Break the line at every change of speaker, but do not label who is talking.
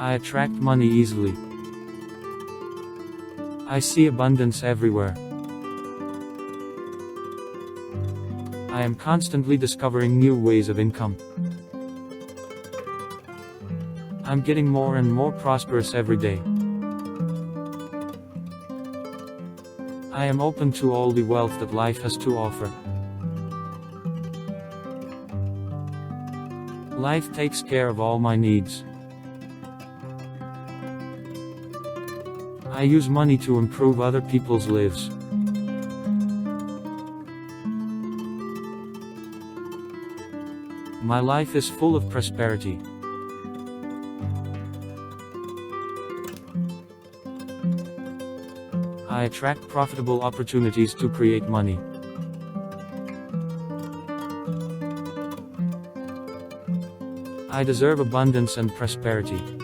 I attract money easily. I see abundance everywhere. I am constantly discovering new ways of income. I'm getting more and more prosperous every day. I am open to all the wealth that life has to offer. Life takes care of all my needs. I use money to improve other people's lives. My life is full of prosperity. I attract profitable opportunities to create money. I deserve abundance and prosperity.